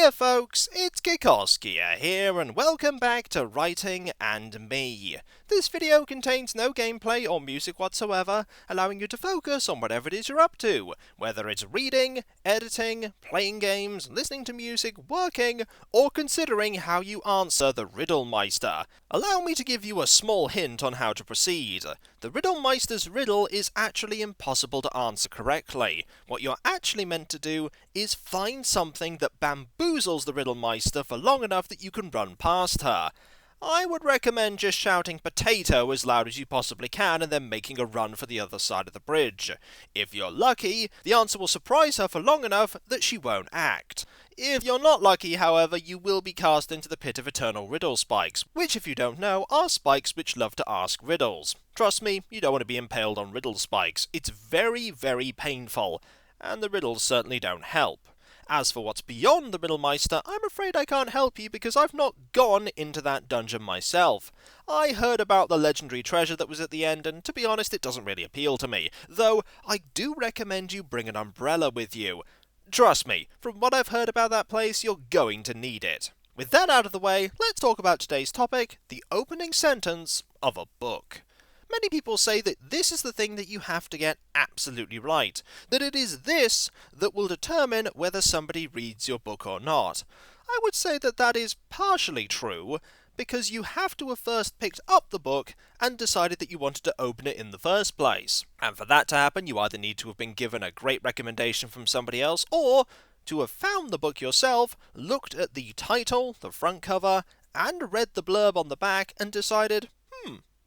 Hiya folks, it's Kikoskia here and welcome back to Writing and Me. This video contains no gameplay or music whatsoever, allowing you to focus on whatever it is you're up to, whether it's reading, editing, playing games, listening to music, working, or considering how you answer the Riddlemeister. Allow me to give you a small hint on how to proceed. The Riddlemeister's riddle is actually impossible to answer correctly. What you're actually meant to do is find something that bamboozles the Riddlemeister for long enough that you can run past her. I would recommend just shouting potato as loud as you possibly can and then making a run for the other side of the bridge. If you're lucky, the answer will surprise her for long enough that she won't act. If you're not lucky, however, you will be cast into the pit of eternal riddle spikes, which, if you don't know, are spikes which love to ask riddles. Trust me, you don't want to be impaled on riddle spikes. It's very, very painful, and the riddles certainly don't help. As for what's beyond the Riddlemeister, I'm afraid I can't help you because I've not gone into that dungeon myself. I heard about the legendary treasure that was at the end, and to be honest, it doesn't really appeal to me, though I do recommend you bring an umbrella with you. Trust me, from what I've heard about that place, you're going to need it. With that out of the way, let's talk about today's topic, the opening sentence of a book. Many people say that this is the thing that you have to get absolutely right, that it is this that will determine whether somebody reads your book or not. I would say that that is partially true, because you have to have first picked up the book and decided that you wanted to open it in the first place. And for that to happen, you either need to have been given a great recommendation from somebody else, or to have found the book yourself, looked at the title, the front cover, and read the blurb on the back and decided,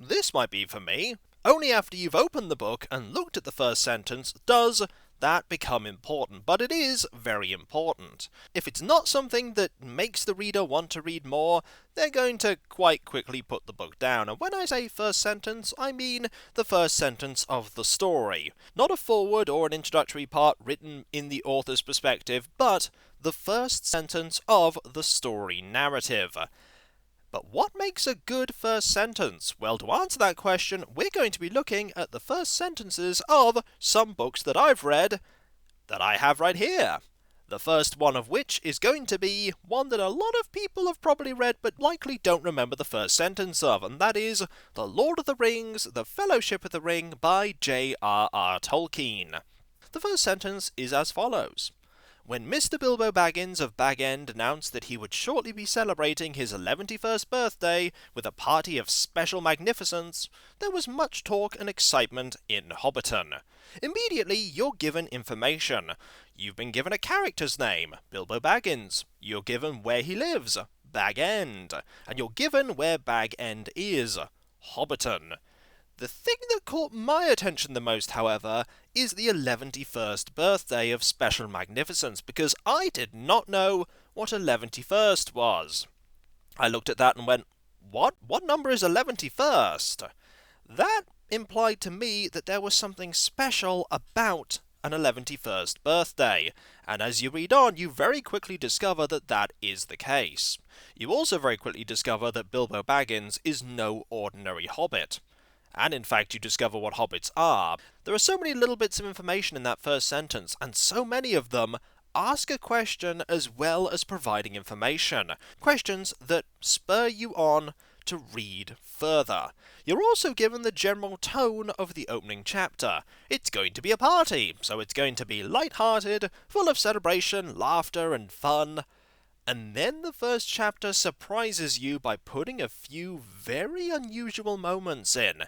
this might be for me. Only after you've opened the book and looked at the first sentence does that become important, but it is very important. If it's not something that makes the reader want to read more, they're going to quite quickly put the book down. And when I say first sentence, I mean the first sentence of the story. Not a foreword or an introductory part written in the author's perspective, but the first sentence of the story narrative. But what makes a good first sentence? Well, to answer that question, we're going to be looking at the first sentences of some books that I've read that I have right here. The first one of which is going to be one that a lot of people have probably read but likely don't remember the first sentence of, and that is The Lord of the Rings, The Fellowship of the Ring by J.R.R. Tolkien. The first sentence is as follows. When Mr. Bilbo Baggins of Bag End announced that he would shortly be celebrating his 11st birthday with a party of special magnificence, there was much talk and excitement in Hobbiton. Immediately, you're given information. You've been given a character's name, Bilbo Baggins. You're given where he lives, Bag End. And you're given where Bag End is, Hobbiton. The thing that caught my attention the most, however, is the 11st birthday of special magnificence, because I did not know what 11st was. I looked at that and went, what? What number is 11st? That implied to me that there was something special about an 11st birthday, and as you read on, you very quickly discover that that is the case. You also very quickly discover that Bilbo Baggins is no ordinary hobbit. And in fact, you discover what hobbits are. There are so many little bits of information in that first sentence, and so many of them ask a question as well as providing information. Questions that spur you on to read further. You're also given the general tone of the opening chapter. It's going to be a party, so it's going to be light-hearted, full of celebration, laughter, and fun. And then the first chapter surprises you by putting a few very unusual moments in.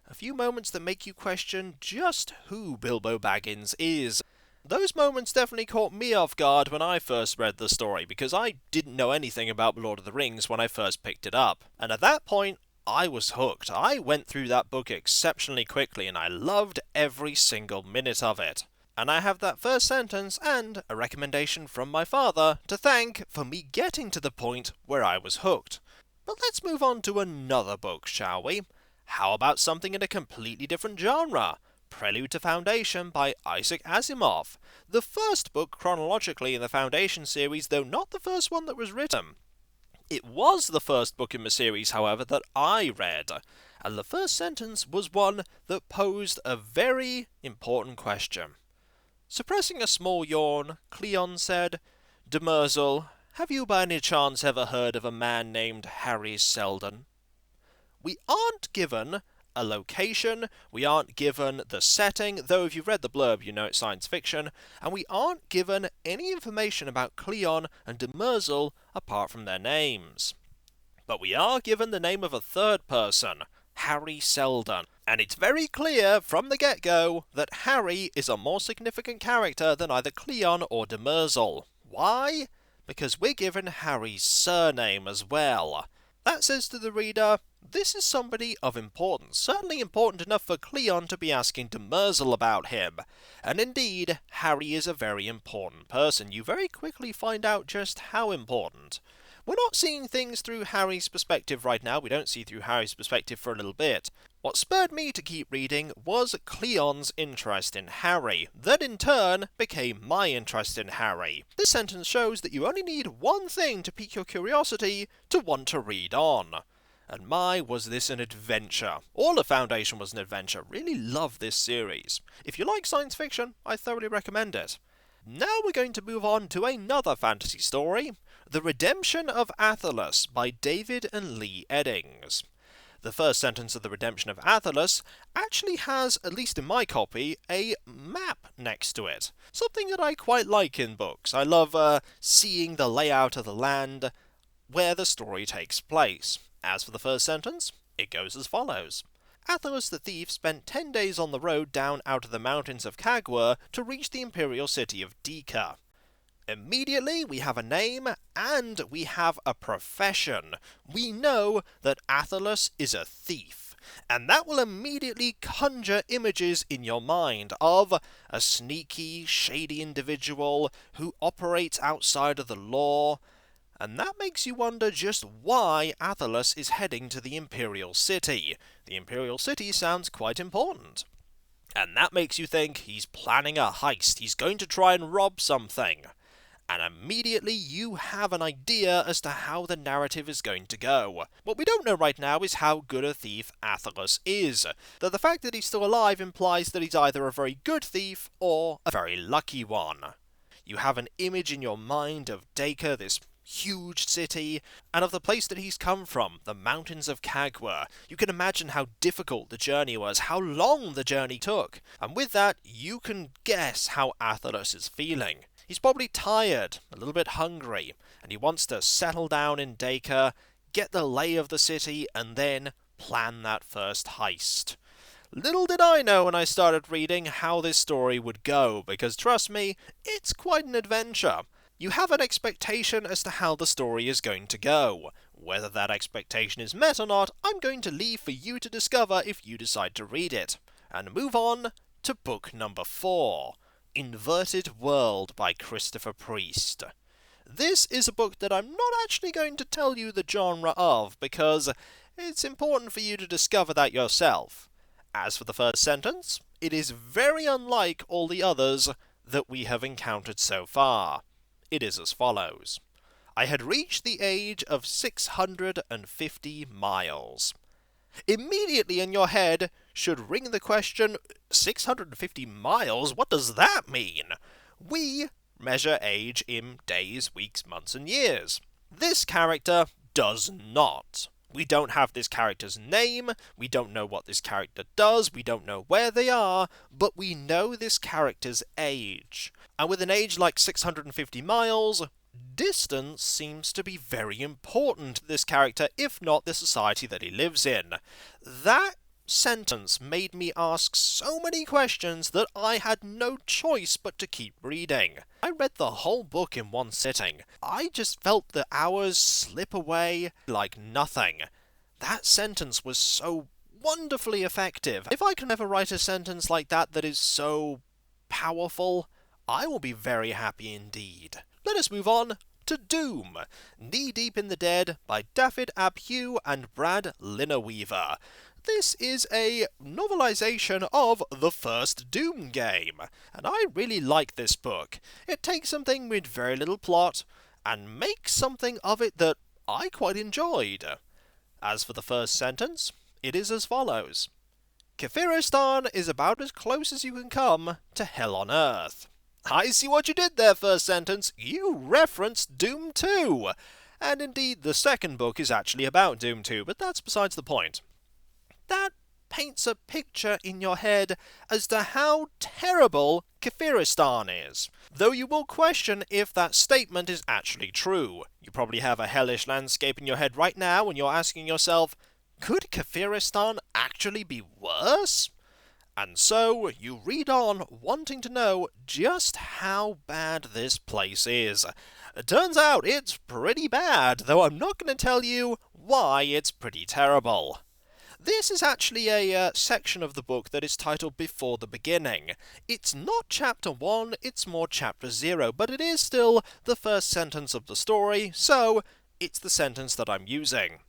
A few moments that make you question just who Bilbo Baggins is. Those moments definitely caught me off guard when I first read the story, because I didn't know anything about Lord of the Rings when I first picked it up. And at that point, I was hooked. I went through that book exceptionally quickly, and I loved every single minute of it. And I have that first sentence and a recommendation from my father to thank for me getting to the point where I was hooked. But let's move on to another book, shall we? How about something in a completely different genre? Prelude to Foundation by Isaac Asimov. The first book chronologically in the Foundation series, though not the first one that was written. It was the first book in the series, however, that I read. And the first sentence was one that posed a very important question. Suppressing a small yawn, Cleon said, "Demerzel, Have you by any chance ever heard of a man named Harry Seldon? We aren't given a location, we aren't given the setting, though if you've read the blurb you know it's science fiction, and we aren't given any information about Cleon and Demerzel apart from their names. But we are given the name of a third person, Harry Seldon, and it's very clear from the get-go that Harry is a more significant character than either Cleon or Demerzel. Why? Because we're given Harry's surname as well. That says to the reader, this is somebody of importance, certainly important enough for Cleon to be asking Demerzel about him. And indeed, Harry is a very important person. You very quickly find out just how important. We're not seeing things through Harry's perspective right now, we don't see through Harry's perspective for a little bit. What spurred me to keep reading was Cleon's interest in Harry, that in turn became my interest in Harry. This sentence shows that you only need one thing to pique your curiosity to want to read on. And my, was this an adventure. All of Foundation was an adventure. Really love this series. If you like science fiction, I thoroughly recommend it. Now we're going to move on to another fantasy story, The Redemption of Athalis by David and Lee Eddings. The first sentence of The Redemption of Athalis actually has, at least in my copy, a map next to it. Something that I quite like in books. I love seeing the layout of the land where the story takes place. As for the first sentence, it goes as follows. Athalis the thief spent 10 days on the road down out of the mountains of Kagwa to reach the imperial city of Dika. Immediately we have a name and we have a profession. We know that Athalis is a thief, and that will immediately conjure images in your mind of a sneaky, shady individual who operates outside of the law, and that makes you wonder just why Athalis is heading to the Imperial City. The Imperial City sounds quite important. And that makes you think he's planning a heist, he's going to try and rob something. And immediately you have an idea as to how the narrative is going to go. What we don't know right now is how good a thief Athalis is, though the fact that he's still alive implies that he's either a very good thief or a very lucky one. You have an image in your mind of Dacre, this huge city, and of the place that he's come from, the mountains of Kagwa. You can imagine how difficult the journey was, how long the journey took, and with that you can guess how Athalis is feeling. He's probably tired, a little bit hungry, and he wants to settle down in Dacre, get the lay of the city, and then plan that first heist. Little did I know when I started reading how this story would go, because trust me, it's quite an adventure. You have an expectation as to how the story is going to go. Whether that expectation is met or not, I'm going to leave for you to discover if you decide to read it. And move on to book number 4, Inverted World by Christopher Priest. This is a book that I'm not actually going to tell you the genre of, because it's important for you to discover that yourself. As for the first sentence, it is very unlike all the others that we have encountered so far. It is as follows. I had reached the age of 650 miles. Immediately in your head should ring the question, 650 miles? What does that mean? We measure age in days, weeks, months, and years. This character does not. We don't have this character's name, we don't know what this character does, we don't know where they are, but we know this character's age. And with an age like 650 miles, distance seems to be very important to this character, if not the society that he lives in. That sentence made me ask so many questions that I had no choice but to keep reading. I read the whole book in one sitting. I just felt the hours slip away like nothing. That sentence was so wonderfully effective. If I can ever write a sentence like that that is so powerful, I will be very happy indeed. Let us move on to Doom, Knee Deep in the Dead by David Abhue and Brad Linneweaver. This is a novelization of the first Doom game, and I really like this book. It takes something with very little plot and makes something of it that I quite enjoyed. As for the first sentence, it is as follows. Kafiristan is about as close as you can come to hell on earth. I see what you did there, first sentence. You referenced Doom 2. And indeed, the second book is actually about Doom 2, but that's besides the point. That paints a picture in your head as to how terrible Kafiristan is, though you will question if that statement is actually true. You probably have a hellish landscape in your head right now and you're asking yourself, could Kafiristan actually be worse? And so you read on wanting to know just how bad this place is. It turns out it's pretty bad, though I'm not going to tell you why it's pretty terrible. This is actually a section of the book that is titled Before the Beginning. It's not Chapter 1, it's more Chapter 0, but it is still the first sentence of the story, so it's the sentence that I'm using.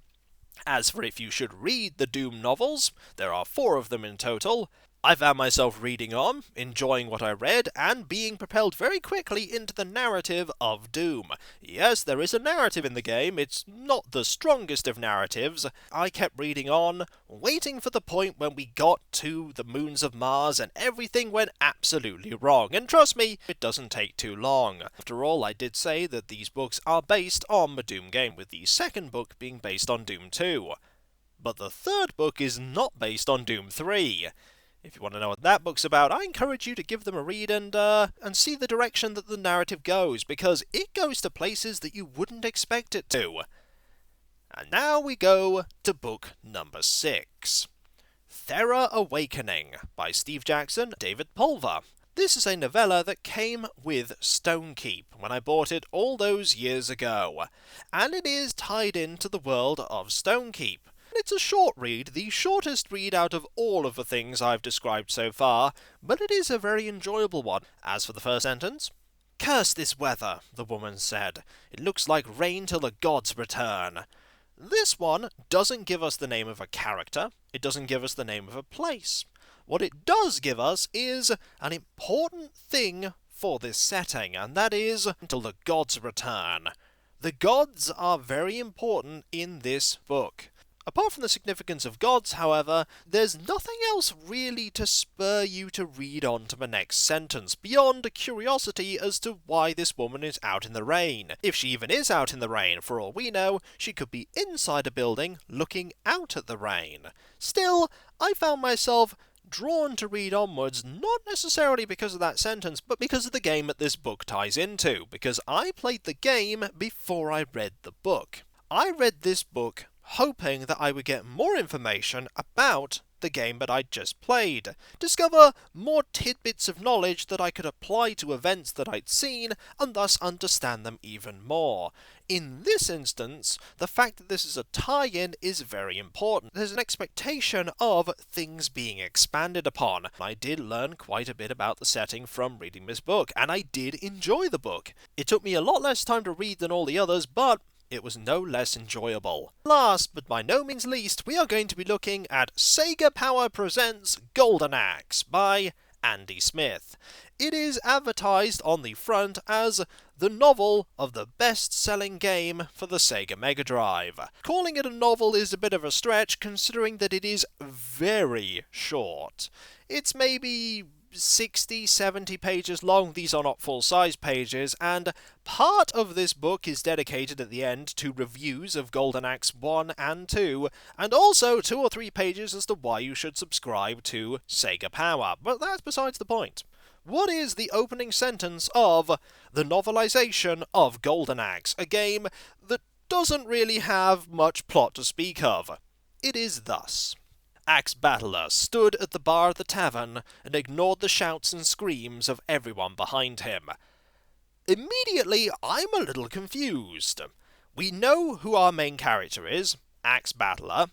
As for if you should read the Doom novels, there are 4 of them in total, I found myself reading on, enjoying what I read, and being propelled very quickly into the narrative of Doom. Yes, there is a narrative in the game, it's not the strongest of narratives. I kept reading on, waiting for the point when we got to the moons of Mars and everything went absolutely wrong, and trust me, it doesn't take too long. After all, I did say that these books are based on the Doom game, with the second book being based on Doom 2. But the third book is not based on Doom 3. If you want to know what that book's about, I encourage you to give them a read and see the direction that the narrative goes, because it goes to places that you wouldn't expect it to. And now we go to book number 6. Thera Awakening by Steve Jackson, David Pulver. This is a novella that came with Stonekeep when I bought it all those years ago, and it is tied into the world of Stonekeep. It's a short read, the shortest read out of all of the things I've described so far, but it is a very enjoyable one. As for the first sentence, "Curse this weather," the woman said. "It looks like rain till the gods return." This one doesn't give us the name of a character, it doesn't give us the name of a place. What it does give us is an important thing for this setting, and that is, "until the gods return." The gods are very important in this book. Apart from the significance of gods, however, there's nothing else really to spur you to read on to the next sentence, beyond a curiosity as to why this woman is out in the rain. If she even is out in the rain, for all we know, she could be inside a building looking out at the rain. Still, I found myself drawn to read onwards, not necessarily because of that sentence, but because of the game that this book ties into, because I played the game before I read the book. I read this book hoping that I would get more information about the game that I'd just played, discover more tidbits of knowledge that I could apply to events that I'd seen, and thus understand them even more. In this instance, the fact that this is a tie-in is very important. There's an expectation of things being expanded upon. I did learn quite a bit about the setting from reading this book, and I did enjoy the book. It took me a lot less time to read than all the others, but it was no less enjoyable. Last, but by no means least, we are going to be looking at Sega Power Presents Golden Axe by Andy Smith. It is advertised on the front as the novel of the best-selling game for the Sega Mega Drive. Calling it a novel is a bit of a stretch, considering that it is very short. It's maybe 60, 70 pages long. These are not full-size pages, and part of this book is dedicated at the end to reviews of Golden Axe 1 and 2, and also 2 or 3 pages as to why you should subscribe to Sega Power, but that's besides the point. What is the opening sentence of the novelization of Golden Axe, a game that doesn't really have much plot to speak of? It is thus. Axe Battler stood at the bar of the tavern and ignored the shouts and screams of everyone behind him. Immediately, I'm a little confused. We know who our main character is, Axe Battler,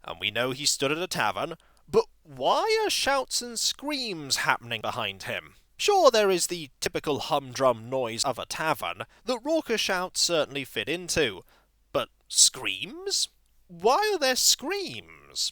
and we know he stood at a tavern, but why are shouts and screams happening behind him? Sure, there is the typical humdrum noise of a tavern that raucous shouts certainly fit into, but screams? Why are there screams?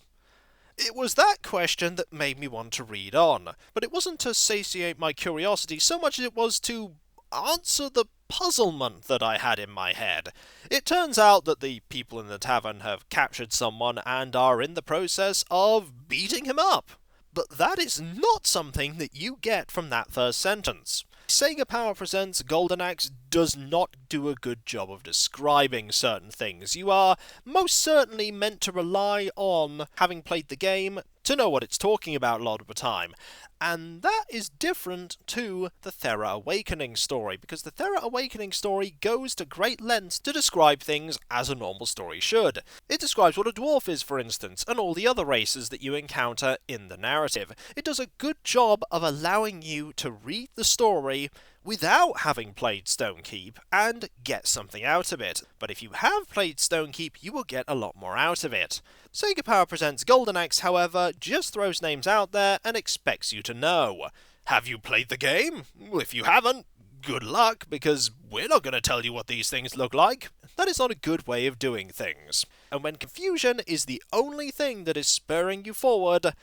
It was that question that made me want to read on, but it wasn't to satiate my curiosity so much as it was to answer the puzzlement that I had in my head. It turns out that the people in the tavern have captured someone and are in the process of beating him up. But that is not something that you get from that first sentence. Sega Power Presents Golden Axe does not do a good job of describing certain things. You are most certainly meant to rely on having played the game to know what it's talking about a lot of the time. And that is different to the Thera Awakening story, because the Thera Awakening story goes to great lengths to describe things as a normal story should. It describes what a dwarf is, for instance, and all the other races that you encounter in the narrative. It does a good job of allowing you to read the story without having played Stonekeep and get something out of it. But if you have played Stonekeep, you will get a lot more out of it. Sega Power Presents Golden Axe, however, just throws names out there and expects you to know. Have you played the game? Well, if you haven't, good luck, because we're not going to tell you what these things look like. That is not a good way of doing things. And when confusion is the only thing that is spurring you forward,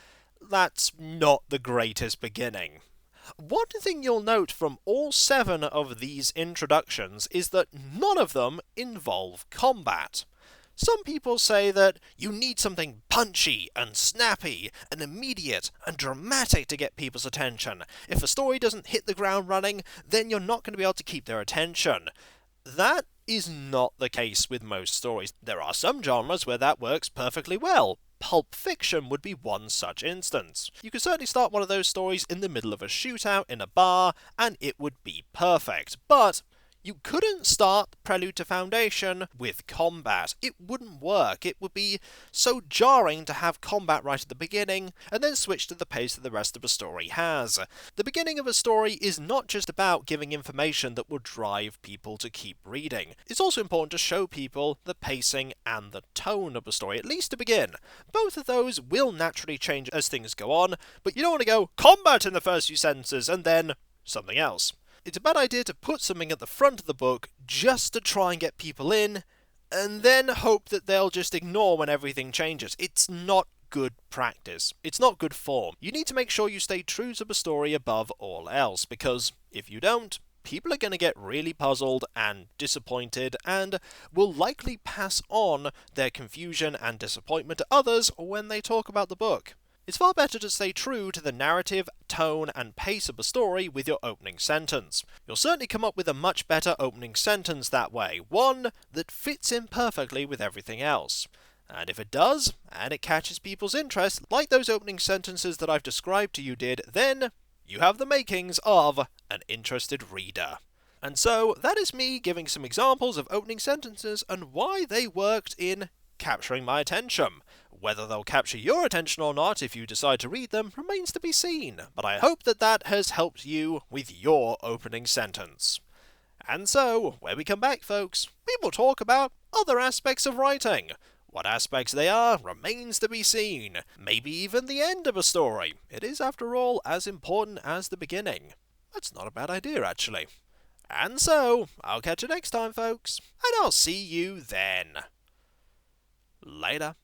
that's not the greatest beginning. One thing you'll note from all 7 of these introductions is that none of them involve combat. Some people say that you need something punchy and snappy and immediate and dramatic to get people's attention. If a story doesn't hit the ground running, then you're not going to be able to keep their attention. That is not the case with most stories. There are some genres where that works perfectly well. Pulp Fiction would be one such instance. You could certainly start one of those stories in the middle of a shootout in a bar, and it would be perfect. But you couldn't start Prelude to Foundation with combat. It wouldn't work. It would be so jarring to have combat right at the beginning, and then switch to the pace that the rest of the story has. The beginning of a story is not just about giving information that will drive people to keep reading. It's also important to show people the pacing and the tone of the story, at least to begin. Both of those will naturally change as things go on, but you don't want to go combat in the first few sentences and then something else. It's a bad idea to put something at the front of the book just to try and get people in, and then hope that they'll just ignore when everything changes. It's not good practice. It's not good form. You need to make sure you stay true to the story above all else, because if you don't, people are going to get really puzzled and disappointed and will likely pass on their confusion and disappointment to others when they talk about the book. It's far better to stay true to the narrative, tone, and pace of the story with your opening sentence. You'll certainly come up with a much better opening sentence that way, one that fits in perfectly with everything else. And if it does, and it catches people's interest, like those opening sentences that I've described to you did, then you have the makings of an interested reader. And so, that is me giving some examples of opening sentences and why they worked in capturing my attention. Whether they'll capture your attention or not if you decide to read them remains to be seen, but I hope that that has helped you with your opening sentence. And so, when we come back, folks, we will talk about other aspects of writing. What aspects they are remains to be seen. Maybe even the end of a story. It is, after all, as important as the beginning. That's not a bad idea, actually. And so, I'll catch you next time, folks, and I'll see you then. Later.